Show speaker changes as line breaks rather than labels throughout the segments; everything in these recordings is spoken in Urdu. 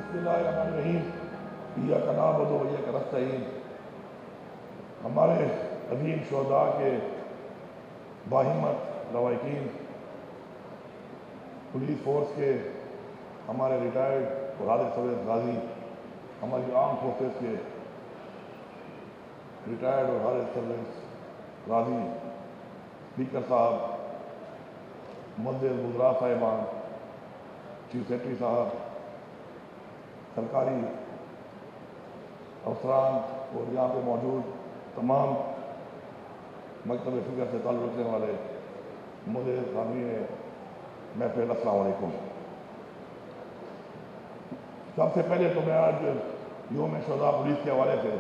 بسم اللہ الرحمن الرحیم ایاک نعبد و ایاک نستعین۔ ہمارے عظیم شہداء کے باہمت لواحقین، پولیس فورس کے ہمارے ریٹائرڈ اور حاضر سروس غازی، ہماری آرم فورسز کے ریٹائرڈ اور حاضر سروس غازی، اسپیکر صاحب، معزز وزراء صاحبان، چیف سیکرٹری صاحب، سرکاری افسران اور یہاں پہ موجود تمام مکتب فکر سے تعلق رکھنے والے معزز حاضرین محفل، السلام علیکم۔ سب سے پہلے تو میں آج یوم شہداء پولیس کے حوالے سے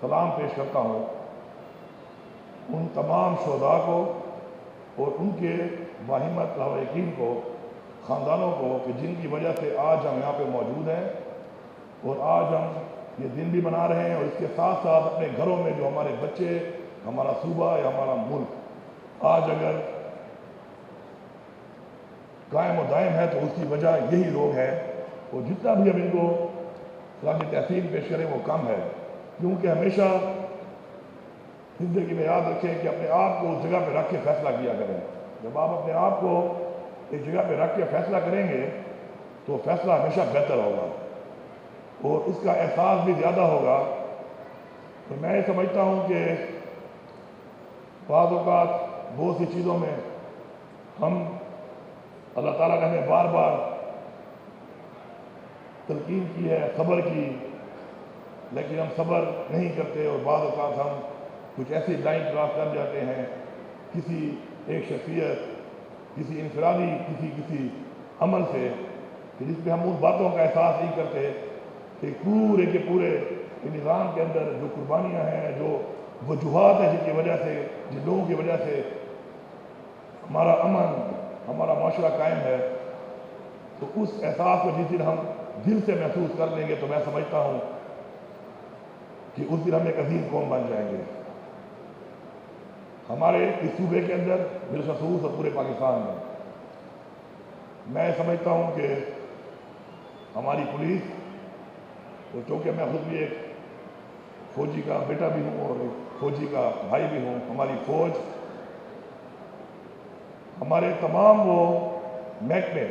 سلام پیش کرتا ہوں ان تمام شہداء کو اور ان کے باہمت لواحقین کو، خاندانوں کو، کہ جن کی وجہ سے آج ہم یہاں پہ موجود ہیں اور آج ہم یہ دن بھی منا رہے ہیں، اور اس کے ساتھ ساتھ اپنے گھروں میں جو ہمارے بچے، ہمارا صوبہ یا ہمارا ملک آج اگر قائم و دائم ہے تو اس کی وجہ یہی لوگ ہیں، اور جتنا بھی ہم ان کو سلام تحسین پیش کریں وہ کم ہے، کیونکہ ہمیشہ زندگی میں یاد رکھیں کہ اپنے آپ کو اس جگہ پہ رکھ کے فیصلہ کیا کریں۔ جب آپ اپنے آپ کو ایک جگہ پہ رکھ کے فیصلہ کریں گے تو فیصلہ ہمیشہ بہتر ہوگا اور اس کا احساس بھی زیادہ ہوگا۔ تو میں یہ سمجھتا ہوں کہ بعض اوقات بہت سی چیزوں میں ہم اللہ تعالیٰ نے ہمیں بار بار تلقین کی ہے، صبر کی، لیکن ہم صبر نہیں کرتے اور بعض اوقات ہم کچھ ایسی لائن کراس کر جاتے ہیں کسی ایک شخصیت، کسی انفرادی کسی عمل سے، کہ جس پہ ہم ان باتوں کا احساس نہیں کرتے کہ پورے کے پورے نظام کے اندر جو قربانیاں ہیں، جو وجوہات ہیں، جن کی وجہ سے، جن لوگوں کی وجہ سے ہمارا امن، ہمارا معاشرہ قائم ہے، تو اس احساس کو جس دن ہم دل سے محسوس کر لیں گے تو میں سمجھتا ہوں کہ اس دن ہم ایک عظیم قوم بن جائیں گے۔ ہمارے اس صوبے کے اندر بالخصوص اور پورے پاکستان میں سمجھتا ہوں کہ ہماری پولیس، اور چونکہ میں خود بھی ایک فوجی کا بیٹا بھی ہوں اور ایک فوجی کا بھائی بھی ہوں، ہماری فوج، ہمارے تمام وہ محکمے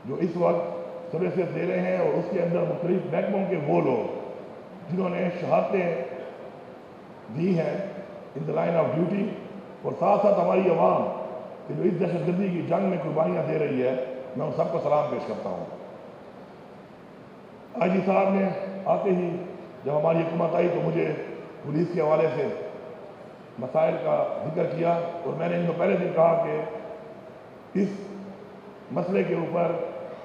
جو اس وقت سروسز دے رہے ہیں، اور اس کے اندر مختلف محکموں کے وہ لوگ جنہوں نے شہادتیں دی ہیں ان دا لائن آف ڈیوٹی، اور ساتھ ساتھ ہماری عوام کہ جو اس دہشت گردی کی جنگ میں قربانیاں دے رہی ہے، میں ان سب کو سلام پیش کرتا ہوں۔ آئی جی صاحب نے آتے ہی جب ہماری حکومت آئی تو مجھے پولیس کے حوالے سے مسائل کا ذکر کیا، اور میں نے ان کو پہلے دن کہا کہ اس مسئلے کے اوپر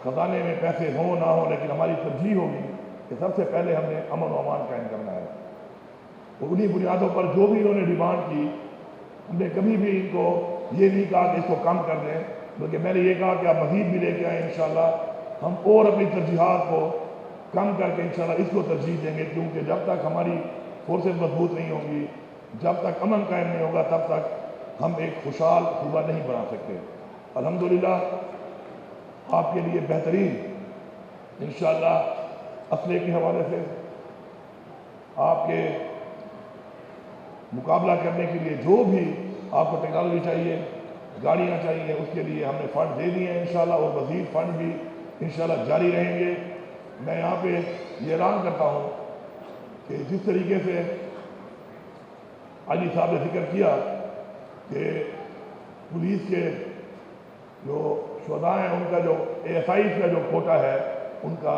خزانے میں پیسے ہوں نہ ہوں، لیکن ہماری ترجیح ہوگی کہ سب سے پہلے ہم نے امن و امان قائم کرنا ہے، اور انہی بنیادوں پر جو بھی انہوں نے ڈیمانڈ کی، ہم نے کبھی بھی ان کو یہ نہیں کہا کہ اس کو کم کر دیں، بلکہ میں نے یہ کہا کہ آپ مزید بھی لے کے آئیں، انشاءاللہ ہم اور اپنی ترجیحات کو کم کر کے انشاءاللہ اس کو ترجیح دیں گے، کیونکہ جب تک ہماری فورسز مضبوط نہیں ہوں گی، جب تک امن قائم نہیں ہوگا، تب تک ہم ایک خوشحال صوبہ نہیں بنا سکتے۔ الحمدللہ آپ کے لیے بہترین انشاءاللہ اسلحے کے حوالے سے، آپ کے مقابلہ کرنے کے لیے جو بھی آپ کو ٹیکنالوجی چاہیے، گاڑیاں چاہیے، اس کے لیے ہم نے فنڈ دے دیے ہیں انشاءاللہ، اور مزید فنڈ بھی انشاءاللہ جاری رہیں گے۔ میں یہاں پہ یہ اعلان کرتا ہوں کہ جس طریقے سے علی صاحب نے ذکر کیا کہ پولیس کے جو شہداء ہیں ان کا جو ASI کا جو کوٹا ہے، ان کا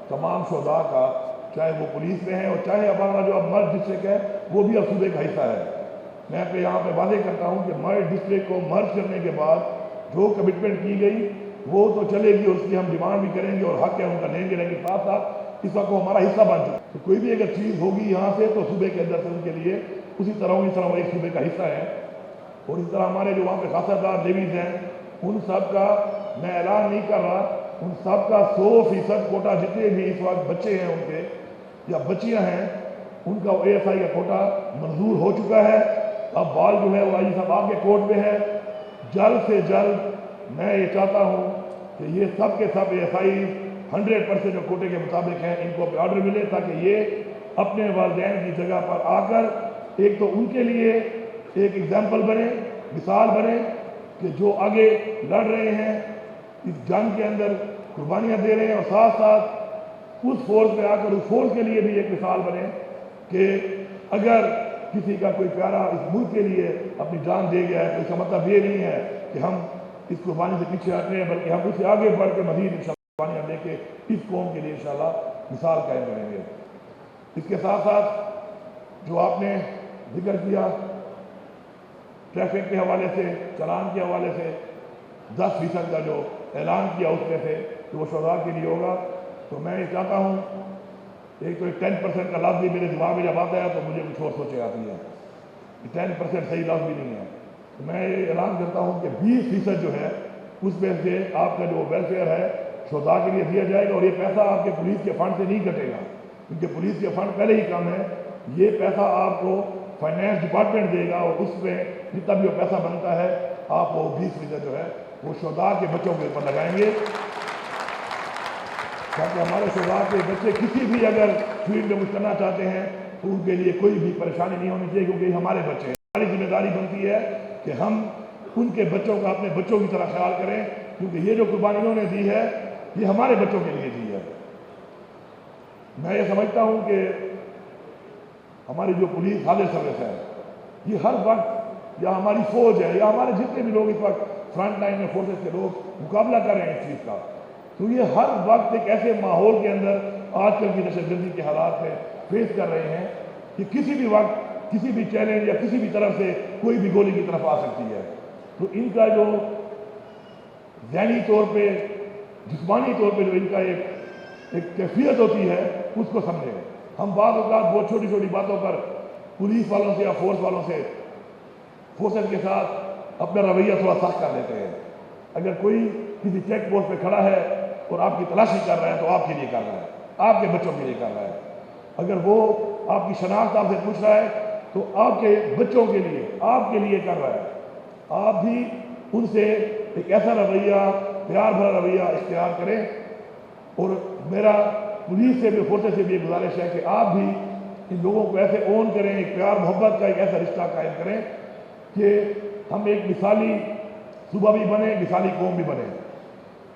تمام شہداء کا، چاہے وہ پولیس میں ہیں اور چاہے ہمارا جو اب مرج ڈسٹرکٹ ہے وہ بھی اب صوبے کا حصہ ہے۔ میں یہاں پہ واضح کرتا ہوں کہ مرج ڈسٹرکٹ کو مرج کرنے کے بعد جو کمٹمنٹ کی گئی وہ تو چلے گی، اس کی ہم ڈیمانڈ بھی کریں گے اور حق ہے ان کا لیں گے، لیکن ساتھ ساتھ اس وقت وہ ہمارا حصہ بن چکا ہے، تو کوئی بھی اگر چیز ہوگی یہاں سے تو صوبے کے اندر سے ان کے لیے اسی طرح وہ ایک صوبے کا حصہ ہے۔ اور اس طرح ہمارے جو وہاں پہ خاصہ دار لیویز ہیں، ان سب کا میں اعلان نہیں کر رہا، ان سب کا 100% کوٹا، جتنے بھی اس وقت بچے ہیں ان کے یا بچیاں ہیں، ان کا ASI کا کوٹا منظور ہو چکا ہے۔ اب بال جو ہے وہ آئی صاحب آپ کے کورٹ میں ہے، جلد سے جلد میں یہ چاہتا ہوں کہ یہ سب کے سب ASI 100% جو کوٹے کے مطابق ہیں ان کو آرڈر ملے، تاکہ یہ اپنے والدین کی جگہ پر آ کر ایک تو ان کے لیے ایک ایگزامپل بنے، مثال بنے کہ جو آگے لڑ رہے ہیں اس جنگ کے اندر قربانیاں دے رہے ہیں، اور ساتھ ساتھ اس فورس میں آ کر اس فورس کے لیے بھی ایک مثال بنے کہ اگر کسی کا کوئی پیارا اس ملک کے لیے اپنی جان دے گیا ہے تو اس کا مطلب یہ نہیں ہے کہ ہم اس قربانی سے پیچھے ہٹ رہے ہیں، بلکہ ہم اس سے آگے بڑھ کے مزید انشاءاللہ قربانیاں دے کے اس قوم کے لیے انشاءاللہ مثال قائم کریں گے۔ اس کے ساتھ ساتھ جو آپ نے ذکر کیا ٹریفک کے حوالے سے، چلان کے حوالے سے 10% کا جو اعلان کیا اس میں سے کہ وہ شہداء کے لیے ہوگا، تو میں یہ چاہتا ہوں ایک تو 10% کا لفظ بھی میرے دماغ میں جب آتا ہے تو مجھے کچھ اور سوچیں آتی ہے کہ 10% صحیح لفظ بھی نہیں ہے، تو میں یہ اعلان کرتا ہوں کہ 20% جو ہے اس میں سے آپ کا جو ویلفیئر ہے شہداء کے لیے دیا جائے گا، اور یہ پیسہ آپ کے پولیس کے فنڈ سے نہیں کٹے گا، کیونکہ پولیس کے فنڈ پہلے ہی کم ہے، یہ پیسہ آپ کو فائنینس ڈپارٹمنٹ دے گا، اور اس میں جتنا بھی وہ پیسہ بنتا ہے آپ وہ 20% جو ہے وہ شہداء کے بچوں کے اوپر لگائیں گے، تاکہ ہمارے شہداء کے بچے کسی بھی اگر فیلڈ میں کچھ کرنا چاہتے ہیں تو ان کے لیے کوئی بھی پریشانی نہیں ہونی چاہیے، کیونکہ یہ ہمارے بچے ہیں۔ ہماری ذمہ داری بنتی ہے کہ ہم ان کے بچوں کا اپنے بچوں کی طرح خیال کریں، کیونکہ یہ جو قربانی انہوں نے دی ہے یہ ہمارے بچوں کے لیے دی ہے۔ میں یہ سمجھتا ہوں کہ ہماری جو پولیس حاضر سروس ہے یہ ہر وقت، یا ہماری فوج ہے، یا ہمارے جتنے بھی لوگ اس وقت فرنٹ لائن میں فورسز کے لوگ مقابلہ کر رہے ہیں اس چیز کا، تو یہ ہر وقت ایک ایسے ماحول کے اندر آج کل کی دہشت گردی کے حالات میں فیس کر رہے ہیں کہ کسی بھی وقت کسی بھی چیلنج یا کسی بھی طرف سے کوئی بھی گولی کی طرف آ سکتی ہے، تو ان کا جو ذہنی طور پہ، جسمانی طور پہ جو ان کا ایک کیفیت ہوتی ہے اس کو سمجھیں۔ ہم بعض اوقات بہت چھوٹی چھوٹی باتوں پر پولیس والوں سے یا فورس والوں سے فورسز کے ساتھ اپنا رویہ تھوڑا سخت کر لیتے ہیں۔ اگر کوئی کسی چیک پوسٹ پہ کھڑا ہے اور آپ کی تلاشی کر رہا ہے تو آپ کے لیے کر رہا ہے، آپ کے بچوں کے لیے کر رہا ہے۔ اگر وہ آپ کی شناخت آپ سے پوچھ رہا ہے تو آپ کے بچوں کے لیے، آپ کے لیے کر رہا ہے۔ آپ بھی ان سے ایک ایسا رویہ، پیار بھرا رویہ اختیار کریں، اور میرا پولیس سے بھی، فورسز سے بھی یہ گزارش ہے کہ آپ بھی ان لوگوں کو ایسے اون کریں، ایک پیار محبت کا ایک ایسا رشتہ قائم کریں کہ ہم ایک مثالی صوبہ بھی بنے، مثالی قوم بھی بنے۔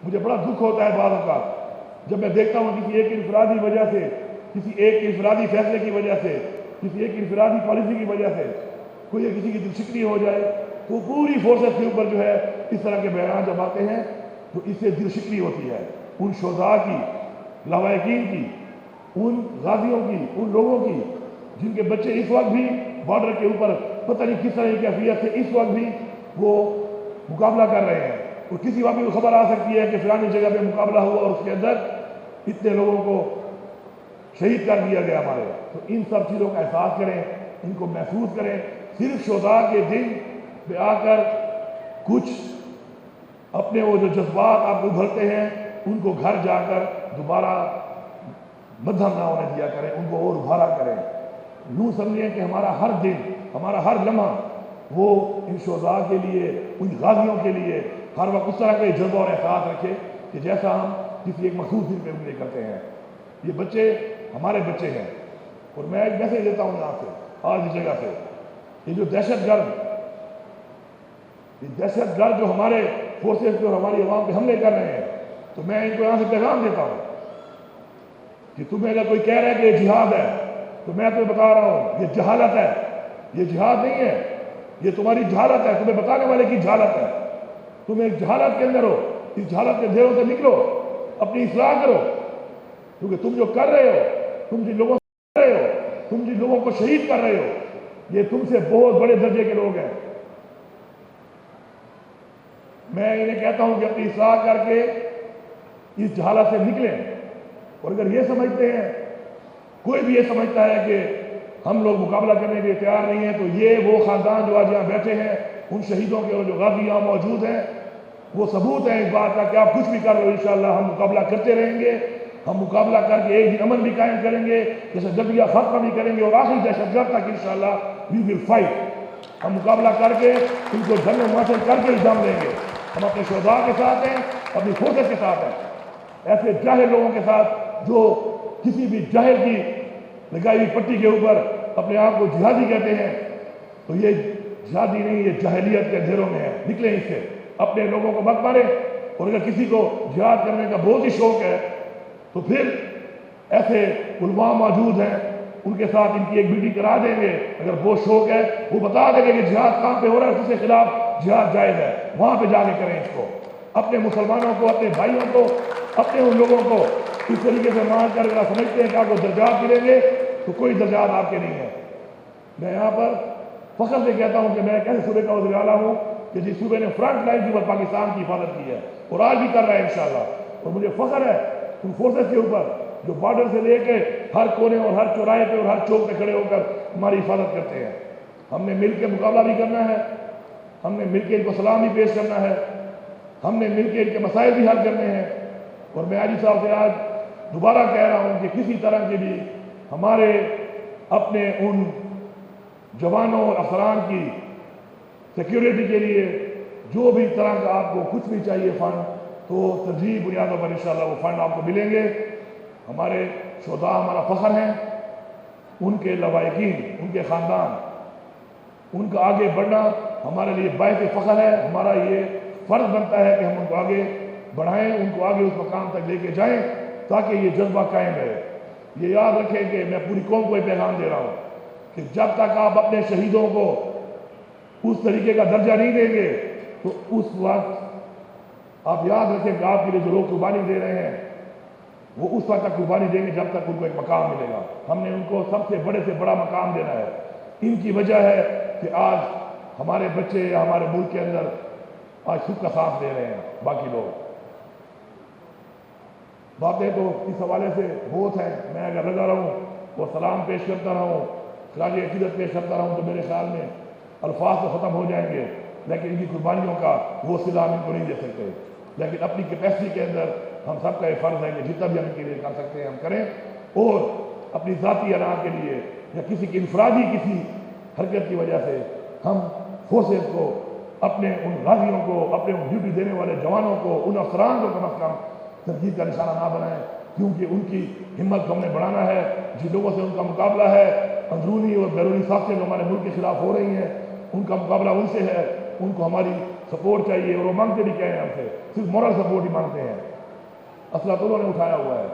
مجھے بڑا دکھ ہوتا ہے بعض اوقات جب میں دیکھتا ہوں کسی ایک انفرادی وجہ سے، کسی ایک انفرادی فیصلے کی وجہ سے، کسی ایک انفرادی پالیسی کی وجہ سے کوئی کسی کی دلشکنی ہو جائے تو پوری فورسز کے اوپر جو ہے اس طرح کے بیانات جب آتے ہیں تو اس سے دلشکنی ہوتی ہے، ان شہداء کی، لواحقین کی، ان غازیوں کی، ان لوگوں کی جن کے بچے اس وقت بھی بارڈر کے اوپر پتہ نہیں کس طرح کی کیفیت سے اس وقت بھی وہ مقابلہ کر رہے ہیں، اور کسی وقت بھی وہ خبر آ سکتی ہے کہ فلانی جگہ پہ مقابلہ ہوا اور اس کے اندر اتنے لوگوں کو شہید کر دیا گیا ہمارے۔ تو ان سب چیزوں کا احساس کریں، ان کو محسوس کریں۔ صرف شہداء کے دن پہ آ کر کچھ اپنے وہ جو جذبات آپ ابھرتے ہیں ان کو گھر جا کر دوبارہ مدھم نہ ہونے دیا کریں، ان کو اور ابھارا کریں۔ یوں سمجھیں کہ ہمارا ہر دن، ہمارا ہر لمحہ وہ ان شہداء کے لیے، ان غازیوں کے لیے ہر وقت اس طرح کا جذبہ اور احساس رکھے کہ جیسا ہم کسی ایک مخصوص دن پہ عمرے کرتے ہیں۔ یہ بچے ہمارے بچے ہیں، اور میں ایک میسیج دیتا ہوں یہاں سے، آج اس جگہ سے، یہ جو دہشت گرد جو ہمارے فورسز پہ اور ہماری عوام پہ حملے کر رہے ہیں، تو میں ان کو یہاں سے پیغام دیتا ہوں کہ تمہیں اگر کوئی کہہ رہا ہے کہ یہ جہاد ہے تو میں تمہیں بتا رہا ہوں یہ جہالت ہے، یہ جہاد نہیں ہے، یہ تمہاری جہالت ہے، تمہیں بتانے والے کی جہالت ہے۔ تم ایک جہالت کے اندر ہو، اس جہالت کے دھیروں سے نکلو، اپنی اصلاح کرو، کیونکہ تم جو کر رہے ہو، تم جن لوگوں کو کر رہے ہو، تم جن لوگوں کو شہید کر رہے ہو، یہ تم سے بہت بڑے درجے کے لوگ ہیں۔ میں انہیں کہتا ہوں کہ اپنی اصلاح کر کے اس جہالت سے نکلیں، اور اگر یہ سمجھتے ہیں، کوئی بھی یہ سمجھتا ہے کہ ہم لوگ مقابلہ کرنے کے لیے تیار نہیں ہیں، تو یہ وہ خاندان جو آج یہاں بیٹھے ہیں، ان شہیدوں کے اور جو غازی یہاں موجود ہیں، وہ ثبوت ہیں اس بات کا کہ آپ کچھ بھی کر لو، انشاءاللہ ہم مقابلہ کرتے رہیں گے۔ ہم مقابلہ کر کے ایک دن امن بھی قائم کریں گے، دہشت گردی ختم بھی کریں گے، اور آخری دہشت گرد تک انشاءاللہ وی ول فائٹ۔ ہم مقابلہ کر کے ان کو جنگ حاصل کر کے ہی دم دیں گے۔ ہم اپنے شہداء کے ساتھ ہیں، اپنی فورسز کے ساتھ ہیں۔ ایسے جاہل لوگوں کے ساتھ جو کسی بھی جاہل کی لگائی ہوئی پٹی کے اوپر اپنے آپ کو جہادی کہتے ہیں، تو یہ جہادی نہیں، یہ جاہلیت کے اندھیروں میں ہے، نکلیں اس سے، اپنے لوگوں کو مت مارے۔ اور اگر کسی کو جہاد کرنے کا بہت ہی شوق ہے تو پھر ایسے علماء موجود ہیں، ان کے ساتھ ان کی ایک میٹنگ کرا دیں گے، اگر بہت شوق ہے وہ بتا دیں گے کہ جہاد کہاں پہ ہو رہا ہے، اس کے خلاف جہاد جائز ہے، وہاں پہ جا کے کریں اس کو، اپنے مسلمانوں کو، اپنے بھائیوں کو، اپنے ان لوگوں کو اس طریقے سے مان کر اگر آپ سمجھتے ہیں کہ آپ کو درجات ملیں گے تو کوئی درجات آپ کے نہیں ہیں۔ میں یہاں پر فخر سے کہتا ہوں کہ میں ایک ایسے صوبے کا وزیر اعلیٰ ہوں کہ جس صوبے نے فرنٹ لائن کے اوپر پاکستان کی حفاظت کی ہے اور آج بھی کر رہا ہے انشاءاللہ، اور مجھے فخر ہے ان فورسز کے اوپر جو بارڈر سے لے کے ہر کونے اور ہر چوراہے پہ اور ہر چوک پہ کھڑے ہو کر ہماری حفاظت کرتے ہیں۔ ہم نے مل کے مقابلہ بھی کرنا ہے، ہم نے مل کے ان کو سلام بھی پیش کرنا ہے، ہم نے مل کے ان کے مسائل بھی حل کرنے ہیں۔ اور میں عاجی صاحب سے آج دوبارہ کہہ رہا ہوں کہ کسی طرح کے بھی ہمارے اپنے ان جوانوں اور افسران کی سیکیورٹی کے لیے جو بھی طرح کا آپ کو کچھ بھی چاہیے فنڈ، تو ترجیحی بنیادوں پر انشاءاللہ وہ فنڈ آپ کو ملیں گے۔ ہمارے شہداء ہمارا فخر ہیں، ان کے لوائقین، ان کے خاندان، ان کا آگے بڑھنا ہمارے لیے باعث فخر ہے۔ ہمارا یہ فرض بنتا ہے کہ ہم ان کو آگے بڑھائیں، ان کو آگے اس مقام تک لے کے جائیں تاکہ یہ جذبہ قائم رہے۔ یہ یاد رکھیں کہ میں پوری قوم کو یہ پیغام دے رہا ہوں کہ جب تک آپ اپنے شہیدوں کو اس طریقے کا درجہ نہیں دیں گے تو اس وقت آپ یاد رکھیں کہ آپ کے لیے جو لوگ قربانی دے رہے ہیں وہ اس وقت تک قربانی دیں گے جب تک ان کو ایک مقام ملے گا۔ ہم نے ان کو سب سے بڑا مقام دینا ہے۔ ان کی وجہ ہے کہ آج ہمارے بچے یا ہمارے ملک کے اندر آج سکھ کا ساتھ دے رہے ہیں۔ باقی لوگ باتیں تو اس حوالے سے بہت ہیں، میں اگر لگا رہوں اور سلام پیش کرتا رہوں، خراج عقیدت پیش کرتا رہوں تو میرے خیال میں الفاظ تو ختم ہو جائیں گے، لیکن ان کی قربانیوں کا وہ صلہ ہم ان کو نہیں دے سکتے۔ لیکن اپنی کیپیسٹی کے اندر ہم سب کا یہ فرض ہے کہ جتنا بھی ہم ان کے لیے کر سکتے ہیں ہم کریں، اور اپنی ذاتی اناج کے لیے یا کسی کی انفرادی کسی حرکت کی وجہ سے ہم فورسز کو، اپنے ان غازیوں کو، اپنے ان ڈیوٹی دینے والے جوانوں کو، ان افسران کو کم از کم تنقید کا نشانہ نہ بنائیں، کیونکہ ان کی ہمت کو ہم نے بڑھانا ہے۔ جن لوگوں سے ان کا مقابلہ ہے، اندرونی اور بیرونی سازشیں جو ہمارے ملک کے خلاف ہو رہی ہیں، ان کا مقابلہ ان سے ہے، ان کو ہماری سپورٹ چاہیے، اور وہ مانگتے بھی کیا ہیں ہم سے، صرف مورل سپورٹ ہی مانگتے ہیں۔ اسلحہ تو انہوں نے اٹھایا ہوا ہے،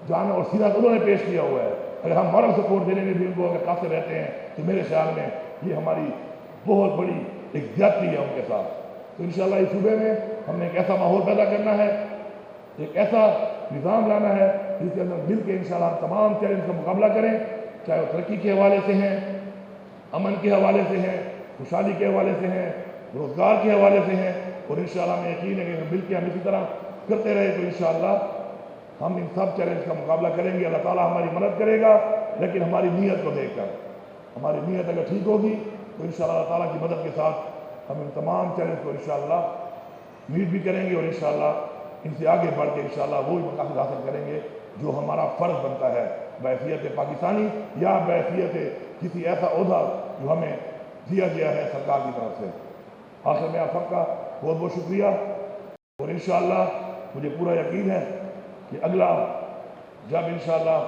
جان اور سینہ تو انہوں نے پیش کیا ہوا ہے، اگر ہم مورل سپورٹ دینے میں بھی ان کو اگر قاصر رہتے ہیں تو میرے خیال میں یہ ہماری بہت بڑی ایک زیادتی ہے ان کے ساتھ۔ تو انشاءاللہ اس صوبے میں ہم نے ایک ایسا ماحول پیدا کرنا ہے، ایک ایسا نظام لانا ہے جس کے اندر مل کے انشاءاللہ ہم تمام چیلنج کا مقابلہ کریں، چاہے وہ ترقی کے حوالے سے ہیں، امن کے حوالے سے ہیں، خوشحالی کے حوالے سے ہیں، روزگار کے حوالے سے ہیں، اور انشاءاللہ ہمیں یقین ہے کہ مل کے ہم اسی طرح کرتے رہے تو انشاءاللہ ہم ان سب چیلنج کا مقابلہ کریں گے۔ اللہ تعالیٰ ہماری مدد کرے گا، لیکن ہماری نیت کو دیکھ کر، ہماری نیت اگر ٹھیک ہوگی تو انشاءاللہ اللہ تعالیٰ کی مدد کے ساتھ ہم ان تمام چیلنج کو انشاءاللہ میٹ بھی کریں گے، اور انشاءاللہ ان سے آگے بڑھ کے انشاءاللہ وہی مقاصد حاصل کریں گے جو ہمارا فرض بنتا ہے بحیثیت پاکستانی یا بحیثیت کسی ایسا عہدہ جو ہمیں دیا گیا ہے سرکار کی طرف سے۔ آخر میں آپ سب کا بہت بہت شکریہ، اور انشاءاللہ مجھے پورا یقین ہے کہ اگلا جب انشاءاللہ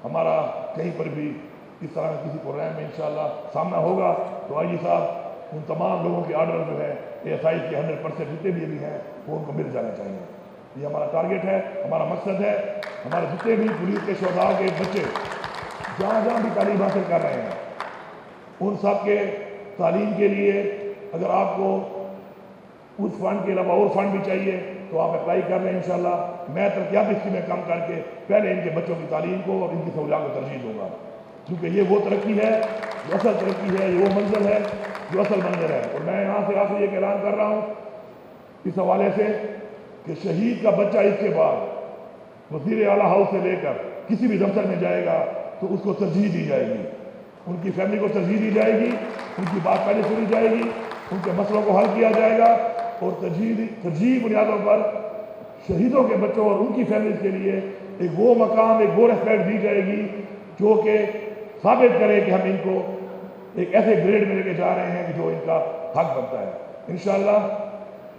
ہمارا کہیں پر بھی اس طرح کسی پروگرام میں انشاءاللہ سامنا ہوگا تو آئی جی صاحب ان تمام لوگوں کے آرڈر جو ہے ASI کے 100% جتنے بھی ہیں وہ ان کو مل جانا چاہیے۔ یہ ہمارا ٹارگیٹ ہے، ہمارا مقصد ہے۔ ہمارے جتنے بھی پولیس کے شہداء کے بچے جہاں جہاں بھی تعلیم حاصل کر رہے ہیں ان سب کے تعلیم کے لیے اگر آپ کو اس فنڈ کے علاوہ اور فنڈ بھی چاہیے تو آپ اپلائی کر لیں انشاءاللہ۔ میں ترقیاتی اسکیمیں کم کر کے پہلے ان کے بچوں کی تعلیم کو اور ان کی سہولیات کو ترجیح دوں گا، کیونکہ یہ وہ ترقی ہے جو اصل ترقی ہے، یہ وہ منزل ہے جو اصل منزل ہے۔ اور میں یہاں سے آپ سے یہ اعلان کر رہا ہوں اس حوالے سے کہ شہید کا بچہ اس کے بعد وزیر اعلیٰ ہاؤس سے لے کر کسی بھی دفتر میں جائے گا تو اس کو ترجیح دی جائے گی، ان کی فیملی کو ترجیح دی جائے گی، ان کی بات پہلے سنی جائے گی، ان کے مسئلوں کو حل کیا جائے گا، اور ترجیح بنیادوں پر شہیدوں کے بچوں اور ان کی فیملیز کے لیے ایک وہ مقام، ایک وہ ریسپیکٹ دی جائے گی جو کہ ثابت کرے کہ ہم ان کو ایک ایسے گریڈ میں لے کے جا رہے ہیں کہ جو ان کا حق بنتا ہے۔ انشاءاللہ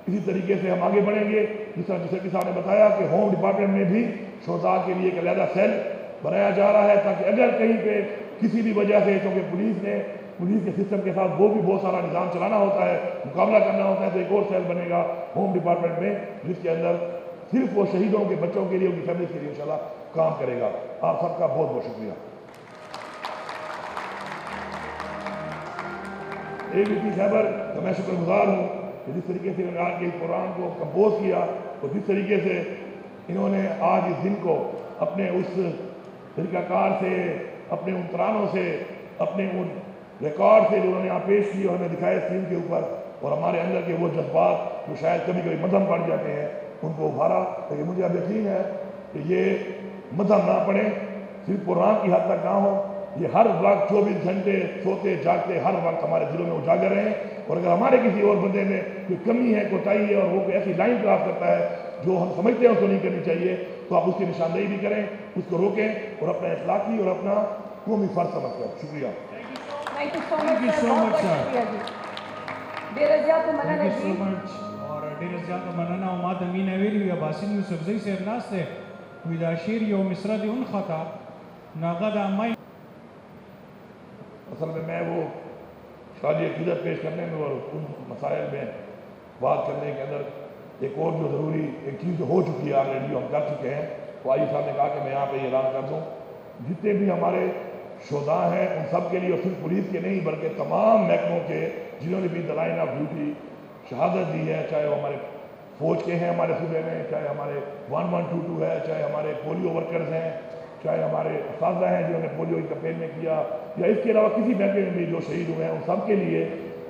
اسی طریقے سے ہم آگے بڑھیں گے۔ جس طرح جیسے صاحب نے بتایا کہ ہوم ڈپارٹمنٹ میں بھی شہداء کے لیے ایک علیحدہ سیل بنایا جا رہا ہے، تاکہ اگر کہیں پہ کسی بھی وجہ سے، کیونکہ پولیس کے سسٹم کے ساتھ وہ بھی بہت سارا نظام چلانا ہوتا ہے، مقابلہ کرنا ہوتا ہے، تو ایک اور سیل بنے گا ہوم ڈپارٹمنٹ میں، جس کے اندر صرف وہ شہیدوں کے بچوں کے لیے، ان کی فیملی کے لیے انشاءاللہ کام کرے گا۔ آپ سب کا بہت بہت شکریہ۔ AVP خیبر کا میں شکر گزار ہوں کہ جس طریقے سے انہوں نے آج کے اس پروگرام کو کمپوز کیا، اور جس طریقے سے انہوں نے آج اس دن کو اپنے اس طریقہ کار سے، اپنے ان ترانوں سے، اپنے ان ریکارڈ سے جو انہوں نے یہاں پیش کی اور ہمیں دکھائے اسکرین کے اوپر، اور ہمارے اندر کے وہ جذبات جو شاید کبھی کبھی مدھم پڑ جاتے ہیں ان کو ابھارا۔ لیکن مجھے اب یقین ہے کہ یہ مدھم نہ پڑے، صرف پروگرام کی حد تک نہ ہو، یہ ہر وقت 24 گھنٹے سوتے جاگتے ہر وقت ہمارے دلوں میں اجاگر رہیں، اور اگر ہمارے کسی اور بندے میں کوئی کمی ہے، کوتاہی ہے، اور وہ کوئی ایسی لائن کراس کرتا ہے جو ہم سمجھتے ہیں اس کو نہیں کرنی چاہیے، تو آپ اس کی نشاندہی بھی کریں، اس کو روکیں، اور اپنا اخلاقی اور اپنا قومی فرض سمجھ کر۔ شکریہ۔
Thank you so much, sir. بہت بہت شکریہ جی۔ ډیره زیاته مننه جی۔
اور ډیره زیاته مننه، او ما ته مینه ویلي وي، عباسین یوسفزۍ صاحب ناست دی، وایي دا شعر یو مصرع دې ونښته، نو هغه دا مای
اصل میں وہ شادی عقیدت پیش کرنے میں اور ان مسائل میں بات کرنے کے اندر ایک اور جو ضروری ایک چیز جو ہو چکی ہے آلریڈی، ہم کر چکے ہیں، تو آئی صاحب نے کہا کہ میں یہاں پہ یہ اعلان کر دوں، جتنے بھی ہمارے شہداء ہیں ان سب کے لیے، اور صرف پولیس کے نہیں بلکہ تمام محکموں کے جنہوں نے بھی دی لائن آف ڈیوٹی شہادت دی ہے، چاہے وہ ہمارے فوج کے ہیں ہمارے صوبے میں، چاہے ہمارے 1122 ہے، چاہے ہمارے پولیو ورکرز ہیں، چاہے ہمارے اساتذہ ہیں جنہوں نے پولیو کی کمپین میں کیا، یا اس کے علاوہ کسی محکمے میں بھی جو شہید ہوئے ہیں، ان سب کے لیے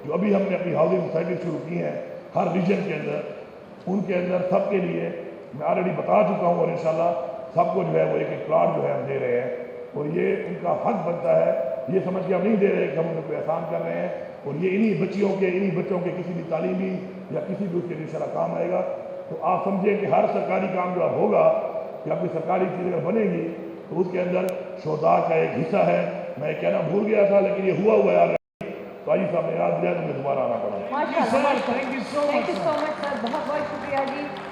جو ابھی ہم نے اپنی ہاؤسنگ سوسائٹی شروع کی ہیں ہر ریجن کے اندر، ان کے اندر سب کے لیے میں آلریڈی بتا چکا ہوں، اور انشاءاللہ سب کو جو ہے وہ ایک ایک پلاٹ جو ہے ہم دے رہے ہیں، اور یہ ان کا حق بنتا ہے، یہ سمجھ کے ہم نہیں دے رہے کہ ہم انہیں کوئی احسان کر رہے ہیں، اور یہ انہی بچیوں کے، انہی بچوں کے کسی بھی تعلیمی یا کسی بھی اس کے لیے انشاءاللہ کام آئے گا۔ تو آپ سمجھیں کہ ہر سرکاری کام جو ہوگا یا کوئی سرکاری چیز اگر بنے گی تو اس کے اندر شہداء کا ایک حصہ ہے۔ میں کہنا بھول گیا تھا لیکن یہ ہوا ہے، تو آئی صاحب نے یاد دیا تو مجھے دوبارہ آنا پڑا۔
ماشاءاللہ،
تھینک یو سو مچ
سر، بہت بہت شکریہ جی۔